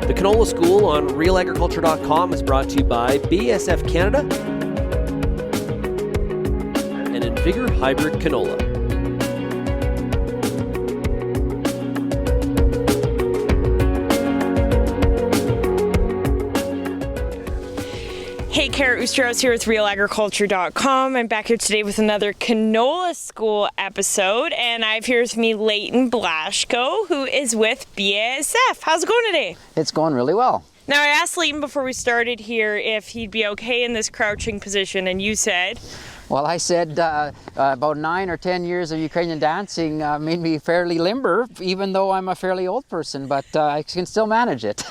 The Canola School on RealAgriculture.com is brought to you by BASF Canada and Invigor Hybrid Canola. Hey, Kara Oosterhuis here with RealAgriculture.com. I'm back here today with another Canola School episode, and I have here with me Leighton Blashko, who is with BASF. How's it going today? It's going really well. Now, I asked Leighton before we started here if he'd be okay in this crouching position, and you said... Well, I said about 9 or 10 years of Ukrainian dancing made me fairly limber, even though I'm a fairly old person, but I can still manage it.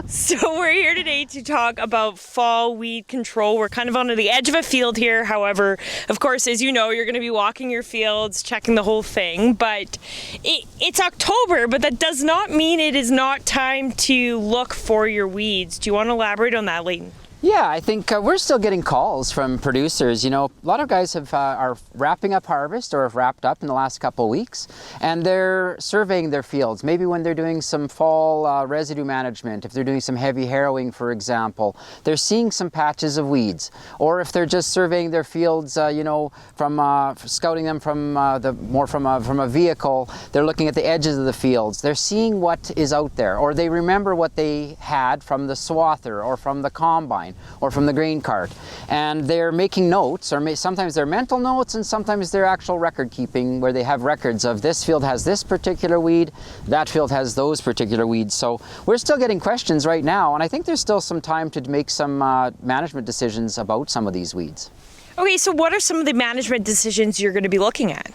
So we're here today to talk about fall weed control. We're kind of on the edge of a field here. However, of course, as you know, you're going to be walking your fields, checking the whole thing. But it's October, but that does not mean it is not time to look for your weeds. Do you want to elaborate on that, Leighton? Yeah, I think we're still getting calls from producers. You know, a lot of guys are wrapping up harvest or have wrapped up in the last couple of weeks, and they're surveying their fields. Maybe when they're doing some fall residue management, if they're doing some heavy harrowing, for example, they're seeing some patches of weeds. Or if they're just surveying their fields, you know, from scouting them from a vehicle, they're looking at the edges of the fields. They're seeing what is out there, or they remember what they had from the swather or from the combine or from the grain cart, and they're making notes, or sometimes they're mental notes and sometimes they're actual record keeping where they have records of this field has this particular weed, that field has those particular weeds. So we're still getting questions right now, and I think there's still some time to make some management decisions about some of these weeds. Okay, so what are some of the management decisions you're going to be looking at?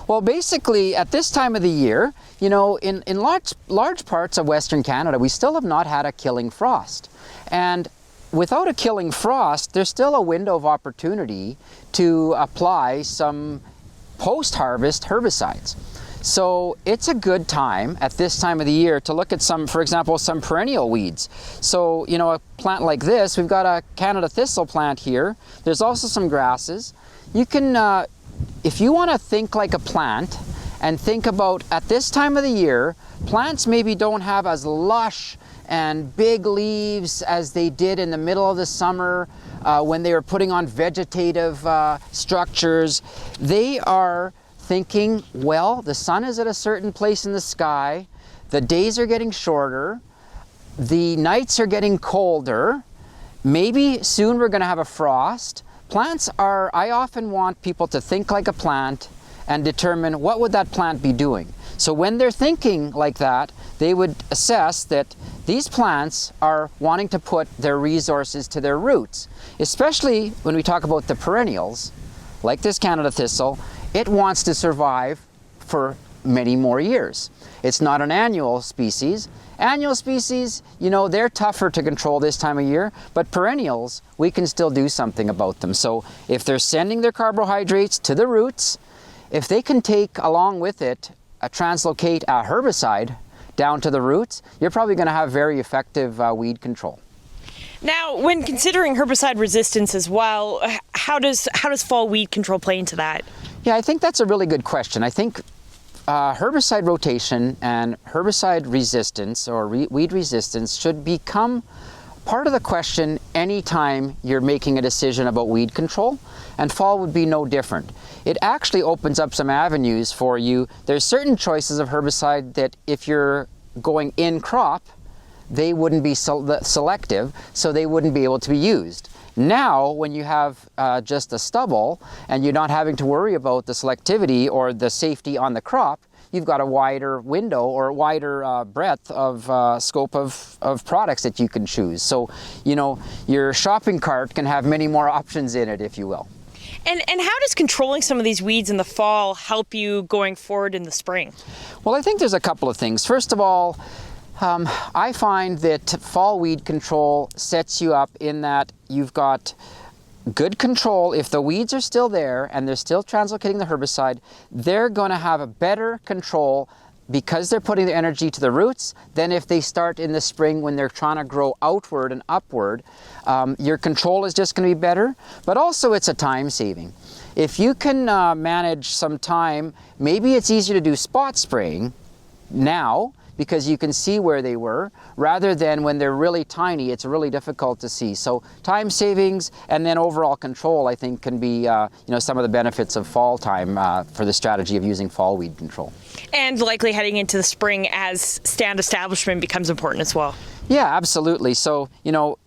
Well, basically, at this time of the year, you know, in large parts of Western Canada, we still have not had a killing frost. And without a killing frost, there's still a window of opportunity to apply some post-harvest herbicides. So it's a good time at this time of the year to look at some, for example, some perennial weeds. So, you know, a plant like this, we've got a Canada thistle plant here. There's also some grasses. You can, if you want to think like a plant and think about at this time of the year, plants maybe don't have as lush and big leaves as they did in the middle of the summer when they were putting on vegetative structures. They are thinking, well, the sun is at a certain place in the sky, the days are getting shorter, the nights are getting colder, maybe soon we're going to have a frost. Plants are, I often want people to think like a plant and determine what would that plant be doing. So when they're thinking like that, they would assess that these plants are wanting to put their resources to their roots. Especially when we talk about the perennials, like this Canada thistle, it wants to survive for many more years. It's not an annual species. Annual species, you know, they're tougher to control this time of year, but perennials, we can still do something about them. So if they're sending their carbohydrates to the roots, if they can take along with it translocate a herbicide down to the roots, you're probably going to have very effective weed control. Now, when considering herbicide resistance as well, how does fall weed control play into that? Yeah, I think that's a really good question. I think herbicide rotation and herbicide resistance or weed resistance should become part of the question anytime you're making a decision about weed control, and fall would be no different. It actually opens up some avenues for you. There's certain choices of herbicide that if you're going in crop, they wouldn't be selective, so they wouldn't be able to be used. Now, when you have just a stubble and you're not having to worry about the selectivity or the safety on the crop, you've got a wider window or a wider breadth of scope of products that you can choose. So, you know, your shopping cart can have many more options in it, if you will. And how does controlling some of these weeds in the fall help you going forward in the spring? Well, I think there's a couple of things. First of all, I find that fall weed control sets you up in that you've got good control. If the weeds are still there and they're still translocating the herbicide, they're going to have a better control because they're putting their energy to the roots than if they start in the spring when they're trying to grow outward and upward. Your control is just going to be better, but also it's a time saving. If you can manage some time, maybe it's easier to do spot spraying now because you can see where they were, rather than when they're really tiny, it's really difficult to see. So time savings and then overall control, I think, can be some of the benefits of fall time for the strategy of using fall weed control. And likely heading into the spring as stand establishment becomes important as well. Yeah, absolutely. So,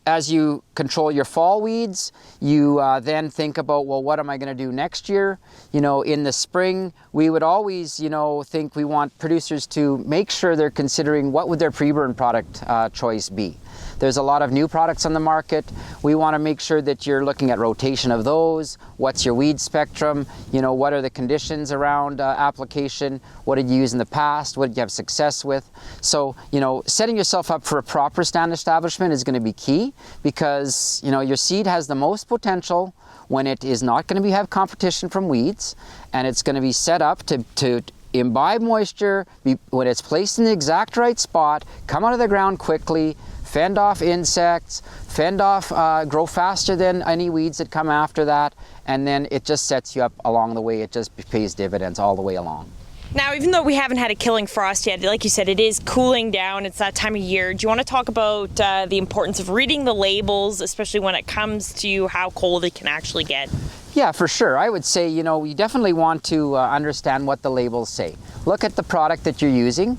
as you control your fall weeds, you then think about, well, what am I going to do next year? In the spring, we would always, think we want producers to make sure they're considering what would their pre-burn product choice be. There's a lot of new products on the market. We want to make sure that you're looking at rotation of those. What's your weed spectrum? What are the conditions around application? What did you use in the past? What did you have success with? So, setting yourself up for a proper stand establishment is going to be key, because, your seed has the most potential when it is not going to have competition from weeds, and it's going to be set up to imbibe moisture, when it's placed in the exact right spot, come out of the ground quickly, fend off insects, grow faster than any weeds that come after that, and then it just sets you up along the way. It just pays dividends all the way along. Now, even though we haven't had a killing frost yet, like you said, it is cooling down. It's that time of year. Do you want to talk about the importance of reading the labels, especially when it comes to how cold it can actually get? Yeah, for sure. I would say, you definitely want to understand what the labels say. Look at the product that you're using.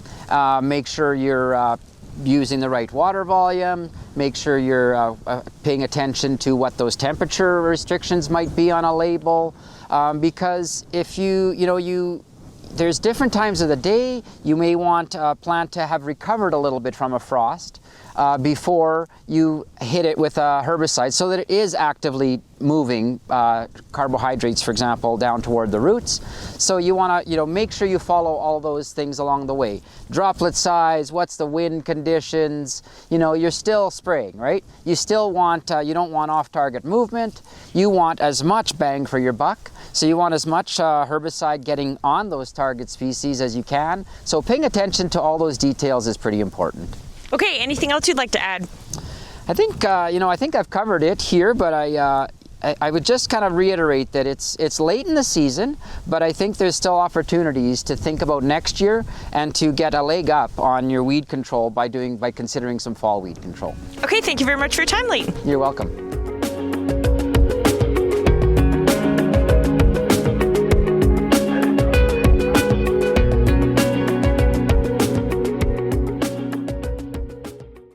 Make sure you're using the right water volume. Make sure you're paying attention to what those temperature restrictions might be on a label. Because if there's different times of the day. You may want a plant to have recovered a little bit from a frost before you hit it with a herbicide, so that it is actively moving carbohydrates, for example, down toward the roots. So you want to make sure you follow all those things along the way. Droplet size, what's the wind conditions, you're still spraying, right? You still want, you don't want off-target movement. You want as much bang for your buck. So you want as much herbicide getting on those target species as you can. So paying attention to all those details is pretty important. Okay, anything else you'd like to add? I think, I think I've covered it here, but I would just kind of reiterate that it's late in the season, but I think there's still opportunities to think about next year and to get a leg up on your weed control by considering some fall weed control. Okay, thank you very much for your time, Leighton. You're welcome.